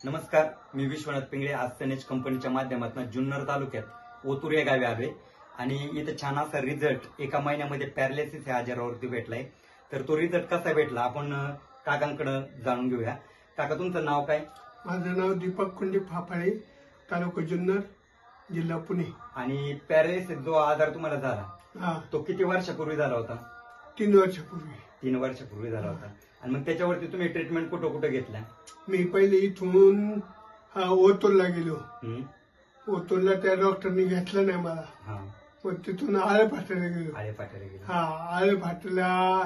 नमस्कार, मी विश्वनाथ पिंगळे. आज सनेज कंपनीच्या माध्यमातून जुन्नर तालुक्यात ओतूर या गावी आलोय आणि इथं छान असा रिझल्ट एका महिन्यामध्ये पॅरालिसिस या आजारावरती भेटलाय. तर तो रिझल्ट कसा भेटला आपण काकांकडे जाणून घेऊया. काका, तुमचं नाव काय? माझं नाव दीपक कुंडी फाफाळे, तालुका जुन्नर, जिल्हा पुणे. आणि पॅरालिसिस जो आजार तुम्हाला झाला तो किती वर्षापूर्वी झाला होता? 3 वर्षापूर्वी. 3 वर्षापूर्वी झाला होता. आणि मग त्याच्यावरती तुम्ही ट्रीटमेंट कुठं कुठं घेतल्या? मी पहिले इथून ओतूरला गेलो. ओतूरला त्या डॉक्टरनी घेतलं नाही मला. मग तिथून आळेफाट्याला गेलो. आळेफाट्याला गेलो. आळेफाट्याला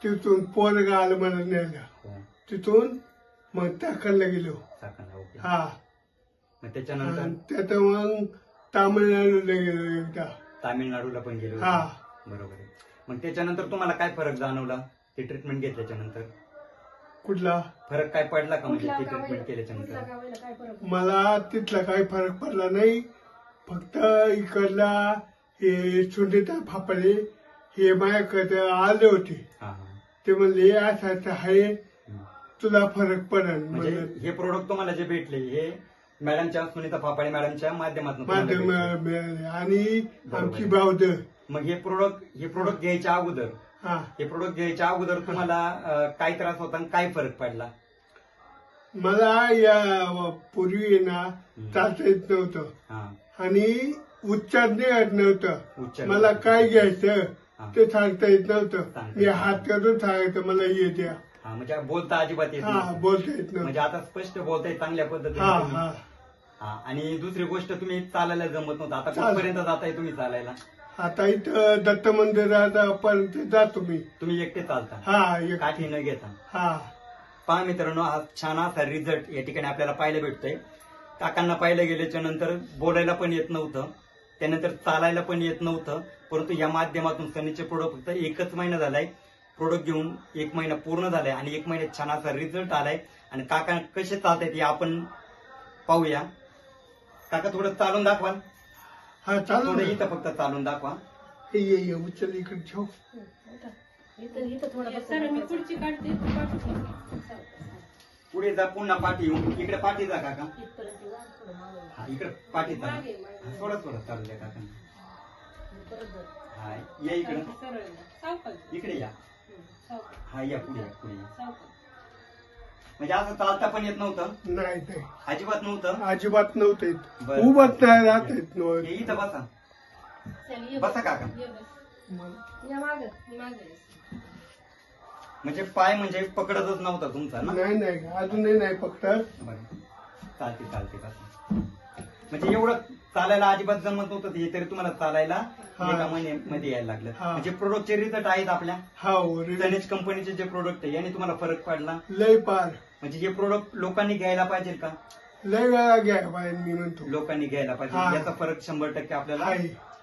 तिथून पोरगा आलं मला न्यायला. तिथून मग टाकणला गेलो. मग त्याच्यानंतर त्यात मग तामिळनाडूला गेलो एकदा. तामिळनाडूला पण गेलो. बरोबर आहे. मग त्याच्यानंतर तुम्हाला काय फरक जाणवला ते ट्रीटमेंट घेतल्याच्या नंतर? कुठला फरक काय पडला का म्हणजे ते ट्रीटमेंट केल्याच्या नंतर? मला तिथला काही फरक पडला नाही. फक्त इकडला हे सुनीता फाफाळे हे माझ्याकडे आले होते. ते म्हणले असं आहे, तुला फरक पडेल. म्हणजे हे प्रोडक्ट तुम्हाला जे भेटले हे मॅडमच्या, सुनीता फाफाळे मॅडमच्या माध्यमातून मिळाले आणि आमची बावद. मग हे प्रोडक्ट घ्यायच्या अगोदर तुम्हाला काय त्रास होता आणि काय फरक पडला? मला या पूर्वी ना चालता येत नव्हतं आणि उच्चार येत नव्हतं. मला काय घ्यायचं ते सांगता येत नव्हतं. मी हात करून सांगायचं मला हे द्या. म्हणजे बोलता अजिबात येत बोलता येत नव्हतं. म्हणजे आता स्पष्ट बोलताय चांगल्या पद्धतीने. आणि दुसरी गोष्ट, तुम्ही चालायला जमत नव्हतं. आता कुठपर्यंत जाताय तुम्ही चालायला? आता इथं दत्त मंदिरापर्यंत जातो मी. तुम्ही एकटे चालता? काठी न घेता. पहा मित्रांनो, हा छान असा रिझल्ट या ठिकाणी आपल्याला पाहायला भेटतोय. काकांना पाहिलं गेल्याच्या नंतर बोलायला पण येत नव्हतं, त्यानंतर चालायला पण येत नव्हतं. परंतु या माध्यमातून सनीचे प्रोडक्ट फक्त 1च महिना झालाय. प्रोडक्ट घेऊन 1 महिना पूर्ण झालाय आणि 1 महिन्यात छान असा रिझल्ट आलाय. आणि काका कसे चालतायत हे आपण पाहूया. काका, थोडं चालून दाखवाल? थोडं इथं फक्त चालून दाखवा. उचल इकडे ठेव. पुढे जा, पुन्हा पाठी येऊन इकडे पाठी जा काका. इकडे पाठी जा. थोडं चालू द्या काका. या इकडे या. या पुढे या. म्हणजे असं चालता पण येत नव्हतं? नाही, अजिबात नव्हतं. अजिबात नव्हतं. उभंच नाही राहत. इथं बसा. बसा काका. म्हणजे पाय म्हणजे पकडतच नव्हता तुमचा ना? नाही, अजूनही नाही पकडत. चालते बसा. म्हणजे एवढं चालायला अजिबात जमत नव्हतं हे, तरी तुम्हाला चालायला एका महिन्यामध्ये यायला लागलं. म्हणजे प्रोडक्टचे रिझल्ट आहेत आपल्या. सनेज कंपनीचे जे प्रोडक्ट आहे याने तुम्हाला फरक पडला? लय पार. म्हणजे हे प्रोडक्ट लोकांनी घ्यायला पाहिजे का? लय वेळा घ्यायला पाहिजे मी म्हणतो. लोकांनी घ्यायला पाहिजे. याचा फरक 100% आपल्याला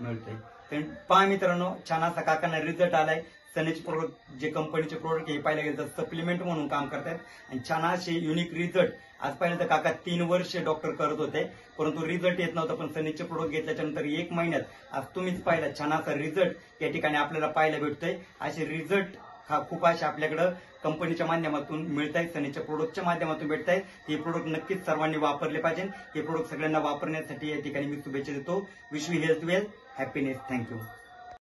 मिळतोय. पहा मित्रांनो, छान असा काकांना रिझल्ट आलाय. सनेज प्रोडक्ट जे कंपनीचे प्रोडक्ट हे पाहिलं गेलं तर सप्लिमेंट म्हणून काम करतात आणि छान असे युनिक रिझल्ट. आज पाहिलं तर काका 3 वर्ष डॉक्टर करत होते, परंतु रिझल्ट येत नव्हता. पण सनेजचे प्रोडक्ट घेतल्याच्या नंतर 1 महिन्यात आज तुम्हीच पाहिला छान असा रिझल्ट या ठिकाणी आपल्याला पाहायला भेटतोय. असे रिझल्ट खूप असे आपल्याकडे कंपनीच्या माध्यमातून मिळत आहेत, सनेजच्या प्रोडक्टच्या माध्यमातून भेटत आहेत. हे प्रोडक्ट नक्कीच सर्वांनी वापरले पाहिजे. हे प्रोडक्ट सगळ्यांना वापरण्यासाठी या ठिकाणी मी शुभेच्छा देतो. Wish you health, wealth, happiness. Thank you.